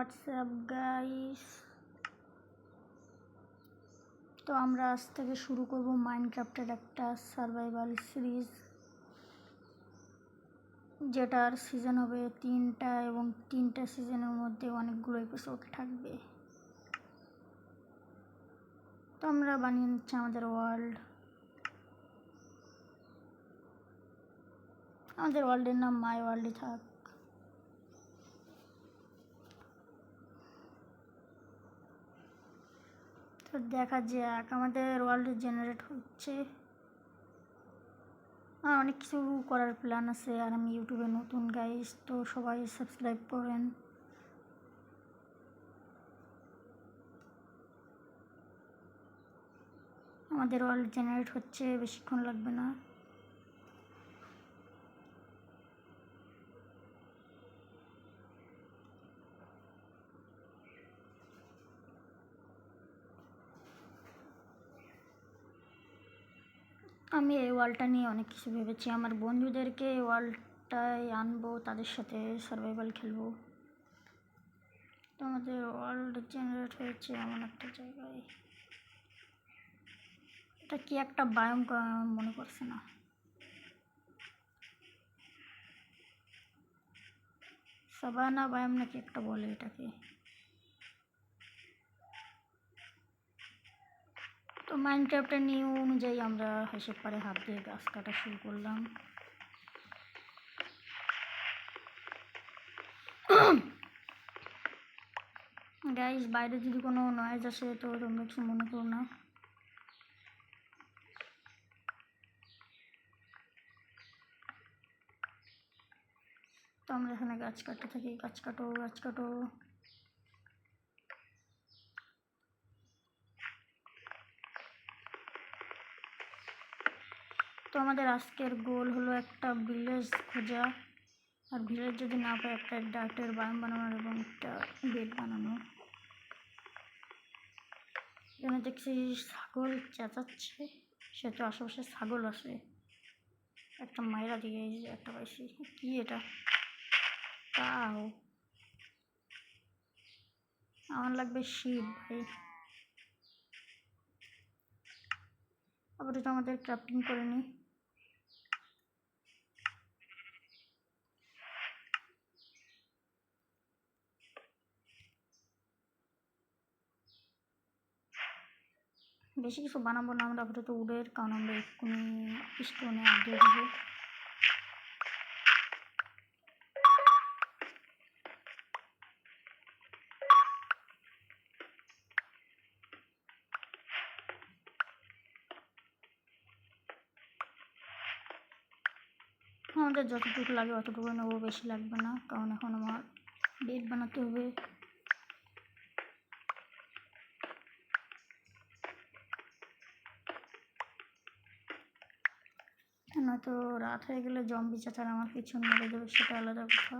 WhatsApp guys, তো আমরা আজ থেকে শুরু করব মাইনক্রাফটের একটা সার্ভাইভাল সিরিজ, যেটার সিজন হবে 3টা এবং 3টা সিজনের মধ্যে অনেকগুলো এপিসোড থাকবে। তো আমরা বানিয়ে নিচ্ছি আমাদের ওয়ার্ল্ডের নাম মাই ওয়ার্ল্ডই থাক। তো দেখা যাক, আমাদের ওয়ার্ল্ড জেনারেট হচ্ছে। আর অনেক কিছু করার প্ল্যান আছে, আর আমি ইউটিউবে নতুন গাইস, তো সবাই সাবস্ক্রাইব করেন। আমাদের ওয়ার্ল্ড জেনারেট হচ্ছে, বেশিক্ষণ লাগবে না। আমি এই ওয়ার্ল্ডটা নিয়ে অনেক কিছু ভেবেছি, আমার বন্ধুদেরকে এই ওয়ার্ল্ডটায় আনবো, তাদের সাথে সার্ভাইভাল খেলবো। তো আমাদের ওয়ার্ল্ড জেনারেট হয়েছে এমন একটা জায়গায়, এটা কি একটা বায়োম মনে করছে না। সাভানা বায়োম নাকি একটা বলে এটাকে। তো মাইনক্রাফটের নিয়ম অনুযায়ী আমরা হিসেব করে হাত দিয়ে গাছ কাটা শুরু করলাম। গাইস, বাইরে যদি কোনো নয়েজ আসে তো তোমরা কিছু মনে করো না। তো আমরা এখানে গাছ কাটতে থাকি, গাছ কাটো। তো আমাদের আজকের গোল হলো একটা ভিলেজ খোঁজা, আর ভিলেজ যদি না পাই একটা ডার্টের বায়োম বানানোর এবং একটা বেড বানানো। এখানে দেখছি ছাগল চেঁচাচ্ছে, সে তো আশেপাশে ছাগল আছে। একটা মাইরা দিয়ে এই যে একটা পাইছি, কি এটা? তাও আমার লাগবে শিপ ভাই। আবার এটা আমাদের ক্রাফটিং করে নিই। বেশি কিছু বানাবো না আমরা আপাতত উডের, কারণ আমরা এক্ষুনি স্টোনে আপডেট দেবো। আমাদের যতটুকু লাগে অতটুকু নেবো, বেশি লাগবে না, কারণ এখন আমার বেড বানাতে হবে। নয়তো রাত হয়ে গেলে জম্বি চাচার আমার পিছন মেরে দেবে, সেটা আলাদা কথা।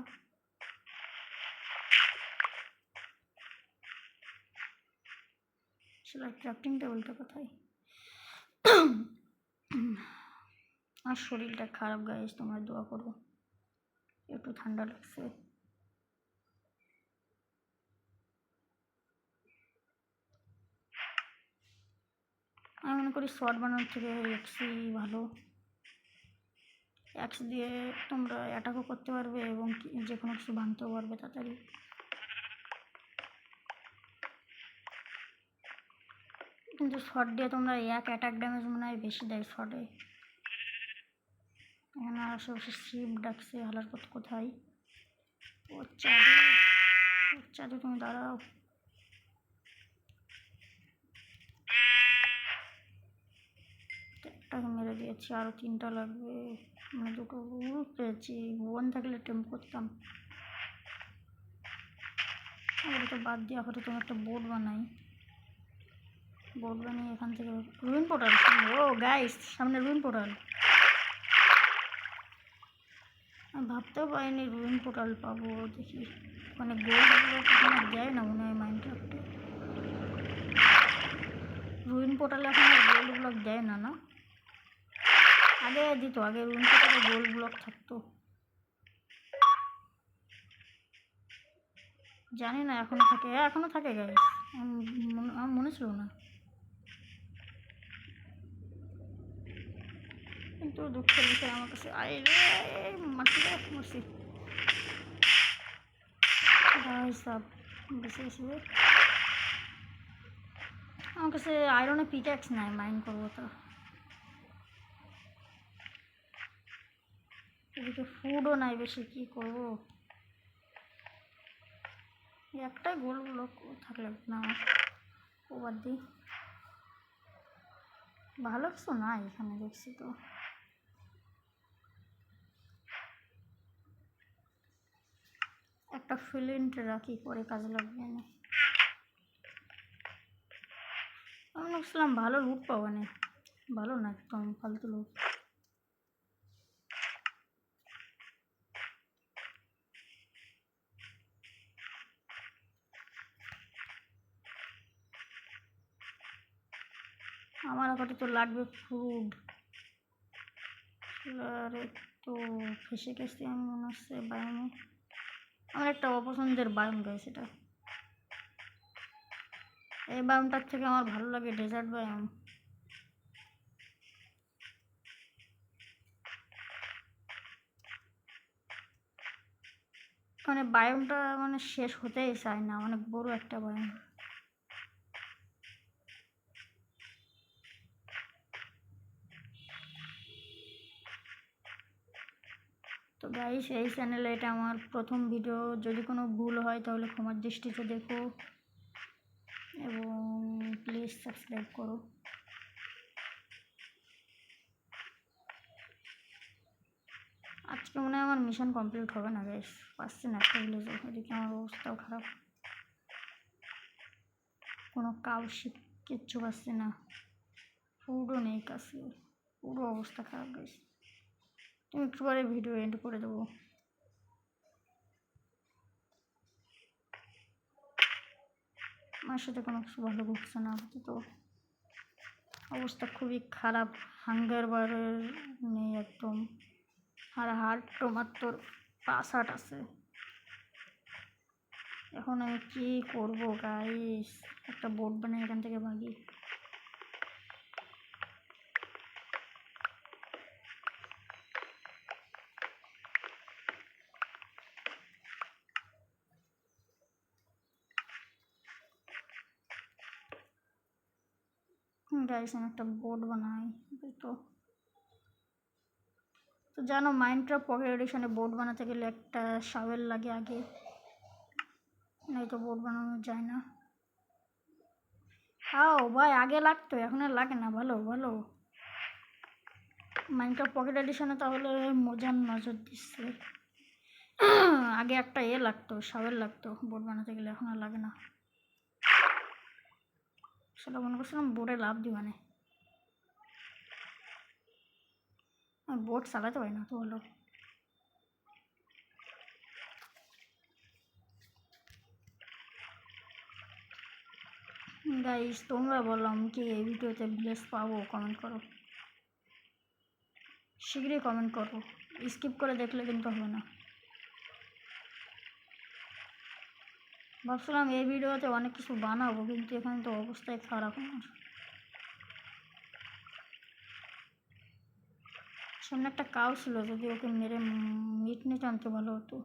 আসলে ক্রাফটিং টেবিলটা কোথায়? আর শরীরটা খারাপ গাইস, তোমরা দোয়া করো, একটু ঠান্ডা লাগছে। আমি মনে করি শর্ট বানানোর থেকে এক্সই ভালো। এক্স দিয়ে তোমরা অ্যাটাকও করতে পারবে এবং যে কোনো কিছু ভাঙতেও পারবে তাড়াতাড়ি। কিন্তু শর্ট দিয়ে তোমরা এক অ্যাটাক ড্যামেজ মনে হয় বেশি দেয় শর্টে। এখানে আশেপাশে শিপ ডাকছে, হালার পথ কোথায়? ও চাঁদে তুমি দাঁড়াও। একটাকে মেরে দিয়েছি, আরও 3টা লাগবে, মানে 2টো পেয়েছি। বোন থাকলে টেম্প করতাম। ওটা তো বাদ দিয়ে আপাতত তুমি একটা বোর্ড বানাই। বোর্ড বানিয়ে এখান থেকে রুইন পোর্টাল। ও গাইস, সামনে রুইন পোর্টাল। আমি ভাবতেও পারিনি রুইন পোর্টাল পাবো। দেখি মানে গোল্ড দেয় না মনে হয় মাইনক্রাফটে। রুইন পোর্টালে এখন গোল্ড ব্লক দেয় না, না আগে দিত, আগে রুইন পোর্টালে গোল্ড ব্লক থাকতো। জানি না এখনো থাকে, এখনো থাকে গাইস, আমার মনে ছিল না, কিন্তু দুঃখের বিষয় আমার কাছে আরে মারছি মারছি সব বেশি বেশি। আমার কাছে আয়রনে পিক্যাক্স নাই, মাইন্ড করবো তো। এদিকে ফুডও নাই বেশি, কি করবো? একটাই গোল লোক থাকলে না ও বাদ দিই, ভালো কিছু নাই এখানে দেখছি তো। একটা ফিলিন্ট রাখি, পরে কাজে লাগবে না। আমি ভাবছিলাম ভালো লুট পাবো না, ভালো না, একদম ফালতু লুট। আমার আপাতত লাগবে ফুড, আরে তো ফেসে গেছি আমি মনে হচ্ছে বায়ামে। আমার একটা অপছন্দের বায়াম রয়েছে এটা, এই বায়ামটার থেকে আমার ভালো লাগে ডেজার্ট বায়াম। মানে বায়ামটা মানে শেষ হতেই চায় না, অনেক বড় একটা বায়াম। তো গাইস, এই চ্যানেলে এটা আমার প্রথম ভিডিও, যদি কোনো ভুল হয় তাহলে ক্ষমার দৃষ্টিতে দেখো এবং প্লিজ সাবস্ক্রাইব করো। আজকে মনে হয় আমার মিশন কমপ্লিট হবে না গাইস, পাচ্ছি না একটা ভিলেজে, এদিকে আমার অবস্থাও খারাপ, কোনো কাউশিপ কিচ্ছু পাচ্ছি না, ফুডও নেই কাছে, পুরো অবস্থা খারাপ গাইস। তুমি একটু পরে ভিডিও এন্ড করে দেবো। আমার সাথে কোনো কিছু ভালো ঘটছে না আপাতত, অবস্থা খুবই খারাপ, হাঙ্গার বারের নেই একদম, আর হার্ট মাত্র 5-8 আছে। এখন আমি কি করব গাইস, একটা বোট বানিয়ে এখান থেকে ভাগি। গাইস আমি একটা বোট বানাই তো। তো জানো মাইনক্রাফট পকেট এডিশনে বোট বানাতে গেলে একটা শাওয়েল লাগে আগে, নয়তো বোট বানানো যায় না। হাও ভাই, আগে লাগতো এখন আর লাগে না, ভালো ভালো মাইনক্রাফট পকেট এডিশনে তাহলে মজার নজর দিচ্ছে। আগে একটা লাগতো, শাওয়েল লাগতো বোট বানাতে গেলে, এখন আর লাগে না। সেটা মনে করছিলাম বোটে লাভ দিই, মানে বোট চালাতে পারি না তো ভালো। গাইস তোমরা বলো আমি কি এই ভিডিওতে ভিলেজ পাবো? কমেন্ট করো, শীঘ্রই কমেন্ট করো, স্কিপ করে দেখলে কিন্তু হবে না। ভাবছিলাম এই ভিডিওতে অনেক কিছু বানাবো, কিন্তু এখানে তো অবস্থাই খারাপ আমার। সামনে একটা কাউ ছিল, যদি ওকে মেরে মিট নিতে আনতে ভালো হতো।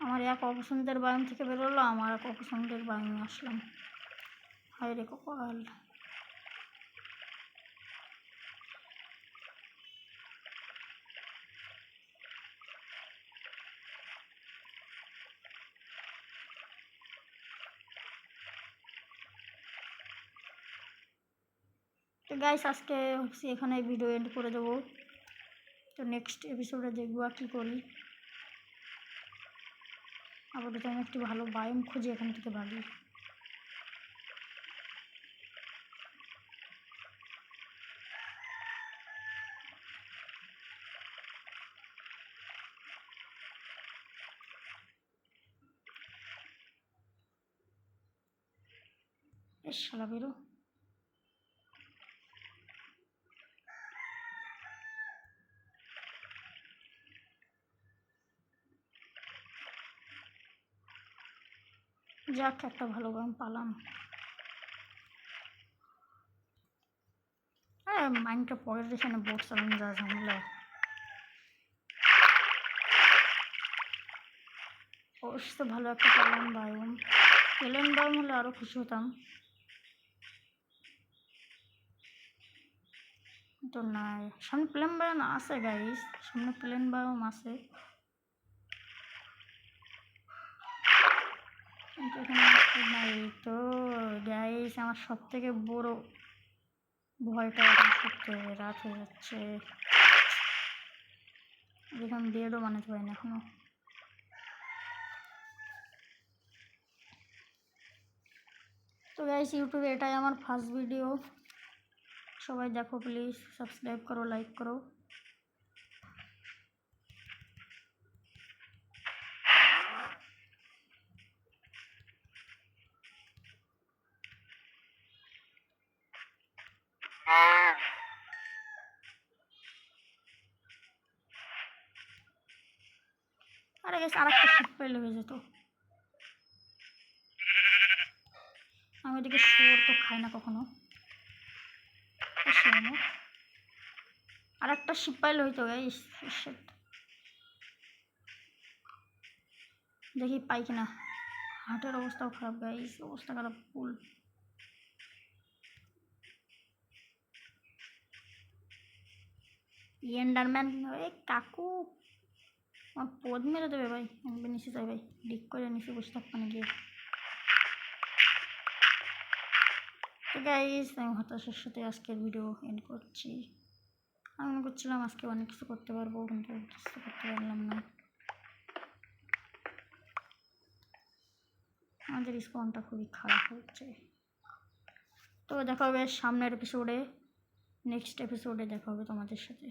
আমার এক অপছন্দের বায়ন থেকে বেরোলো, আমার এক অপছন্দের বায়নে আসলাম, হায় রে কপাল। তো গাইস আজকে ভাবছি এখানে ভিডিও এন্ড করে দেবো, তো নেক্সট এপিসোডে দেখবো আর কী করি। আপাতত আমি একটু ভালো বায়ন খুঁজি, এখান থেকে ভাগি। এস শালা বেরো। যাক একটা ভালো গেম পালাম। হ্যাঁ মাইন্ডটা পরের এখানে বোট চালানো যা ঝামেলা। অবশ্য ভালো একটা পেলাম বায়ুম, এলেন বায়ুম হলে আরও খুশি হতাম, তো নাই। সামনে প্লেন বায়ুম আছে গাইস, সামনে প্লেন বায়ুম আছে, কিন্তু এখানে নাই। তো গাইস আমার সব থেকে বড় ভয়টা এখন সত্যি, রাত হয়ে যাচ্ছে, এখন বেডও বানাতে পারি না এখনো। তো গাইস ইউটিউবে এটাই আমার ফার্স্ট ভিডিও, সবাই দেখো প্লিজ, সাবস্ক্রাইব করো, লাইক করো। আরে গাইস আরেকটা শিপ পেলে হয়ে যেত। আমি ওদিকে শুয়োর তো খাই না কখনো, আর একটা শিপ পাইলে হইতো গাইস। দেখি পাই কিনা। হাটের অবস্থাও খারাপ গাইস, অবস্থা খারাপ ফুল। এন্ডারম্যান, এই কাকু আমার পদ মেরে দেবে ভাই, আমি নিচে যাই ভাই, ডিক করে নিচে বসে থাকবানে গিয়ে। তো গাইস আমি হতাশার সাথে আজকের ভিডিও এন্ড করছি। আমি মনে করছিলাম আজকে অনেক কিছু করতে পারবো, কিন্তু কিছু করতে পারলাম না। আমাদের স্পনটা খুবই খারাপ হচ্ছে। তো দেখা হবে সামনের এপিসোডে, নেক্সট এপিসোডে দেখা হবে তোমাদের সাথে।